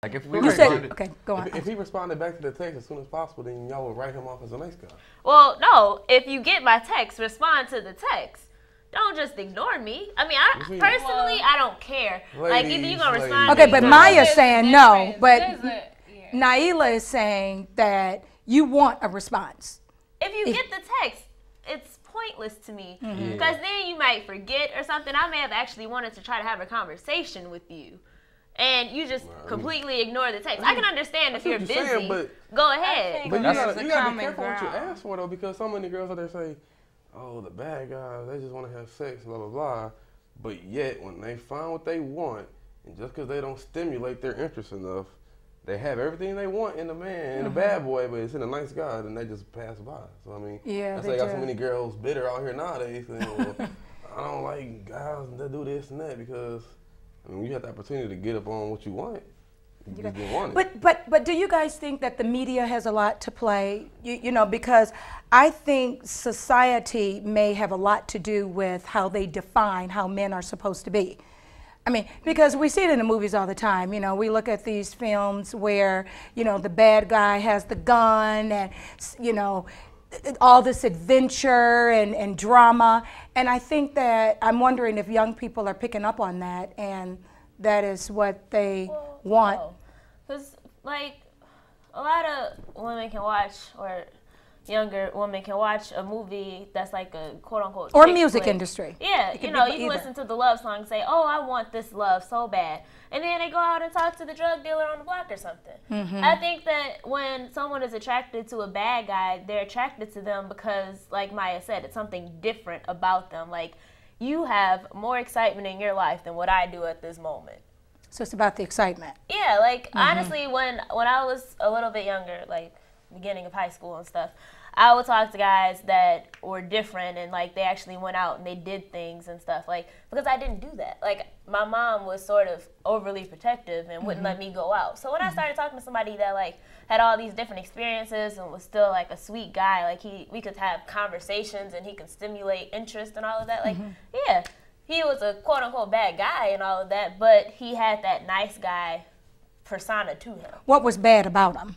Like if we You said, responded, okay, go on. If he responded back to the text as soon as possible, then y'all would write him off as a nice guy. Well, no. If you get my text, respond to the text. Don't just ignore me. I mean, personally, I don't care. Like, either you're going to respond. Okay, but Maya's saying no, but Naila is saying that you want a response. If you get the text, it's pointless to me. Because then you might forget or something. I may have actually wanted to try to have a conversation with you. And you just completely ignore the text. I can understand if you're busy. Saying, go ahead. But you gotta be careful what you ask for, though, because so many girls out there say, oh, the bad guys, they just want to have sex, blah, blah, blah. But yet, when they find what they want, and just because they don't stimulate their interest enough, they have everything they want in a man, in a bad boy, but it's in a nice guy, then they just pass by. So, I mean, that's why I got so many girls bitter out here nowadays saying, well, I don't like guys that do this and that, because I mean, you have the opportunity to get up on what you want. You just didn't want it. But do you guys think that the media has a lot to play? You know, because I think society may have a lot to do with how they define how men are supposed to be. I mean, because we see it in the movies all the time. You know, we look at these films where, you know, the bad guy has the gun and, you know, all this adventure and drama. And I think that I'm wondering if young people are picking up on that and that is what they want. Because, like, a lot of women can watch, or younger women can watch a movie that's like a quote-unquote or music industry. Yeah, you know, you can listen to the love song and say, oh, I want this love so bad. And then they go out and talk to the drug dealer on the block or something. I think that when someone is attracted to a bad guy, they're attracted to them because, like Maya said, it's something different about them. Like, you have more excitement in your life than what I do at this moment. So it's about the excitement. Yeah, like, honestly, when I was a little bit younger, like, beginning of high school and stuff, I would talk to guys that were different and, like, they actually went out and they did things and stuff, like, because I didn't do that. Like, my mom was sort of overly protective and wouldn't let me go out. So when I started talking to somebody that, like, had all these different experiences and was still, like, a sweet guy, like, we could have conversations and he could stimulate interest and all of that, like, yeah, he was a quote-unquote bad guy and all of that, but he had that nice guy persona to him. What was bad about him?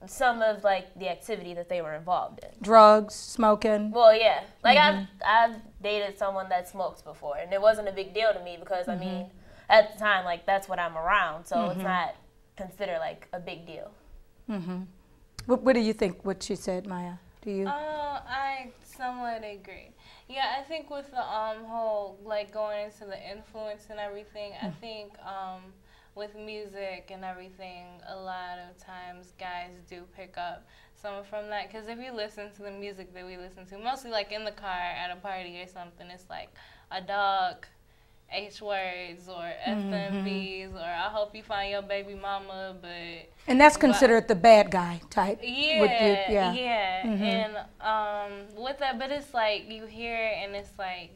Some of, like, the activity that they were involved in. Drugs, smoking? Well, yeah. Like, I've dated someone that smokes before, and it wasn't a big deal to me because, I mean, at the time, like, that's what I'm around, so it's not considered, like, a big deal. What do you think, what she said, Maya? Do you? I somewhat agree. Yeah, I think with the whole, like, going into the influence and everything, I think with music and everything, a lot of times guys do pick up some from that. Because if you listen to the music that we listen to, mostly like in the car at a party or something, it's like a dog, H words, or FMVs, or I hope you find your baby mama, but... And that's considered the bad guy type? Yeah, and with that, but it's like you hear and it's like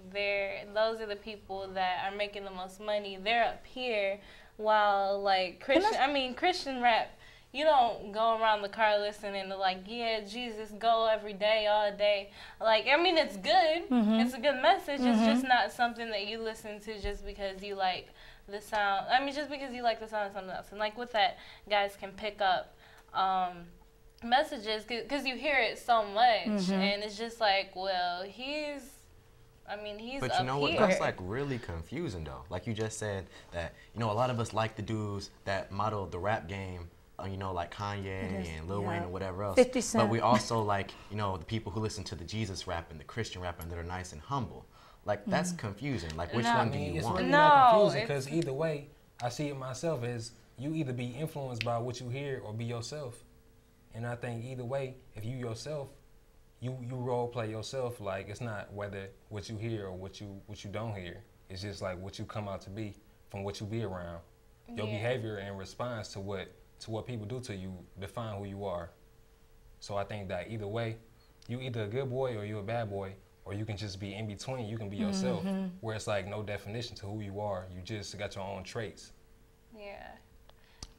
those are the people that are making the most money. They're up here. While, like, Christian rap, you don't go around the car listening to, like, yeah, Jesus, go every day, all day. Like, I mean, it's good. It's a good message. It's just not something that you listen to just because you like the sound. I mean, just because you like the sound of something else. And, like, with that, guys can pick up messages because you hear it so much. And it's just like, well, he's but you know what, that's like really confusing though. Like you just said that, you know, a lot of us like the dudes that model the rap game, you know, like Kanye and Lil Wayne or whatever else. 50 Cent. But we also like, you know, the people who listen to the Jesus rap and the Christian rap and that are nice and humble. Like that's confusing. Like which one do you it's want? Really not confusing because either way, I see it myself as you either be influenced by what you hear or be yourself. And I think either way, if you yourself, you role play yourself. Like it's not whether what you hear or what you don't hear. It's just like what you come out to be from what you be around. Your behavior in response to what people do to you define who you are. So I think that either way, you either a good boy or you a bad boy, or you can just be in between. You can be yourself, where it's like no definition to who you are. You just got your own traits. Yeah.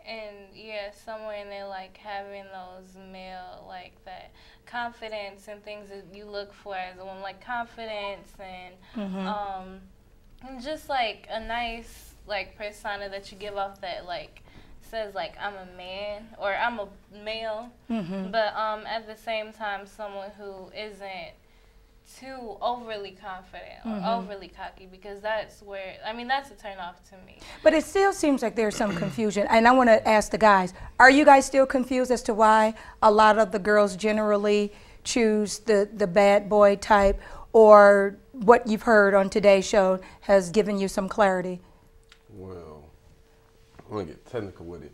And yeah, somewhere in there, like having those male, like that confidence and things that you look for as a woman, like confidence and just like a nice like persona that you give off that like says like I'm a man or I'm a male, but at the same time someone who isn't too overly confident or overly cocky, because that's where, I mean, that's a turn off to me. But it still seems like there's some confusion, and I want to ask the guys, are you guys still confused as to why a lot of the girls generally choose the bad boy type, or what you've heard on today's show has given you some clarity? Well, I'm going to get technical with it.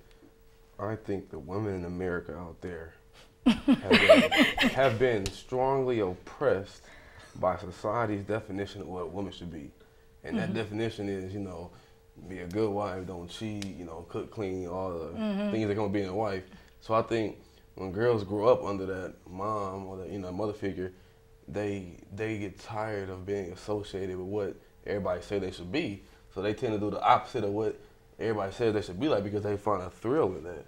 I think the women in America out there have been strongly oppressed by society's definition of what a woman should be. And that definition is, you know, be a good wife, don't cheat, you know, cook, clean, all the things that come with being a wife. So I think when girls grow up under that mom or that, you know, mother figure, they get tired of being associated with what everybody say they should be. So they tend to do the opposite of what everybody says they should be like, because they find a thrill in that.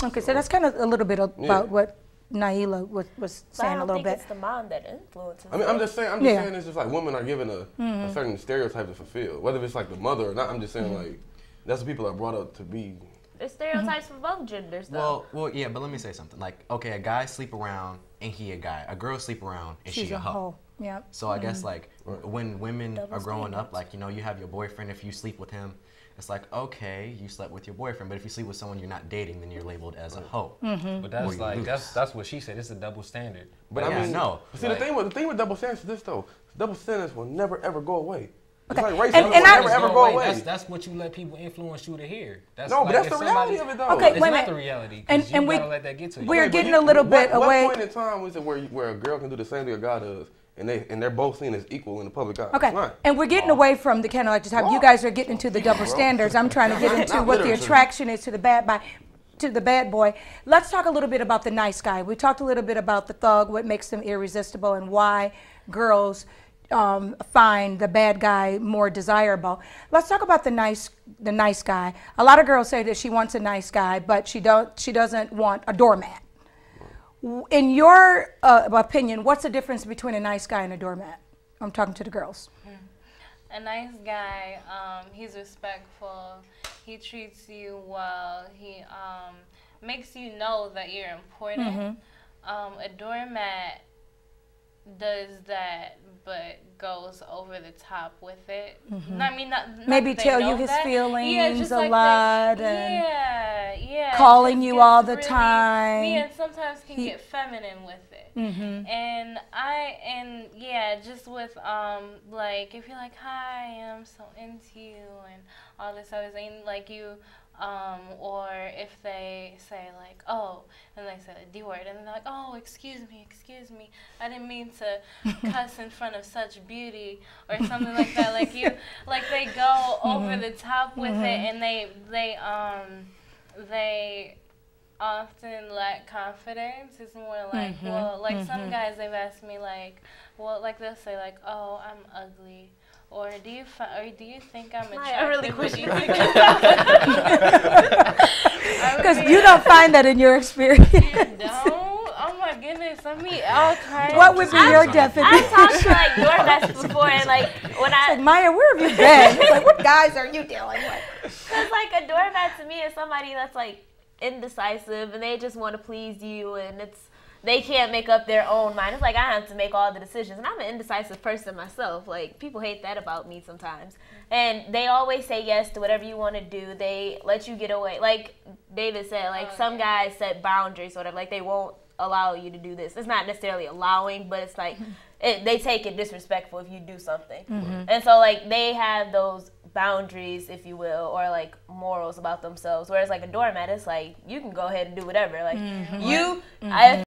Okay, so that's kind of a little bit about what Naila was saying a little bit. I don't think it's the mom that influences. I mean, I'm just saying it's just like women are given a certain stereotype to fulfill, whether it's like the mother or not. I'm just saying like that's what people are brought up to be. There's stereotypes for both genders, though. Well, yeah, but let me say something. Like, okay, a guy sleep around and he a guy. A girl sleep around and she a hoe. Yeah. So I guess like when women are growing up, like, you know, you have your boyfriend. If you sleep with him, it's like, okay, you slept with your boyfriend, but if you sleep with someone you're not dating, then you're labeled as a hoe. But that's like that's what she said. It's a double standard. But I mean, no. See, like, the thing with double standards is this though. Double standards will never ever go away. Okay. It's like racism will never ever go away. That's what you let people influence you to hear. That's no, like, but that's the reality of it though. Okay, it's not the reality. And you gotta let that get to you. We're getting a little bit away. What point in time was it where a girl can do the same thing a guy does? And they're both seen as equal in the public eye. Okay, and we're getting away from the kind of like just how you guys are getting into the double standards. I'm trying to get into what the attraction is to the bad boy. Let's talk a little bit about the nice guy. We talked a little bit about the thug, what makes them irresistible, and why girls find the bad guy more desirable. Let's talk about the nice guy. A lot of girls say that she wants a nice guy, but she doesn't want a doormat. In your opinion, what's the difference between a nice guy and a doormat? I'm talking to the girls. A nice guy, he's respectful, he treats you well, he makes you know that you're important. A doormat does that, but goes over the top with it. I mean, maybe tell you his feelings a lot, and calling you all the time. And sometimes can get feminine with it. And just with like if you're like, hi, I'm so into you and all this other thing, like you. Or if they say like, oh, and they say the D word, and they're like, oh, excuse me, I didn't mean to cuss in front of such beauty, or something like that. Like they go over the top with it, and they often lack confidence. It's more like, well, like some guys, they've asked me like, well, like they'll say like, oh, I'm ugly. Or do you think I'm attractive? I really wish you could. Because you don't find that in your experience. You don't? Oh my goodness! I mean, all kinds. What would be your definition? I've talked to like doormats before, and like when like, Maya, where have you been? It's like, what guys are you dealing with? Because like a doormat to me is somebody that's like indecisive, and they just want to please you, and they can't make up their own mind. It's like I have to make all the decisions. And I'm an indecisive person myself. Like, people hate that about me sometimes. And they always say yes to whatever you want to do. They let you get away. Like David said, like some guys set boundaries or whatever. Like, they won't allow you to do this. It's not necessarily allowing, but it's like they take it disrespectful if you do something. And so, like, they have those boundaries, if you will, or like morals about themselves. Whereas like a doormat, it's like you can go ahead and do whatever. Like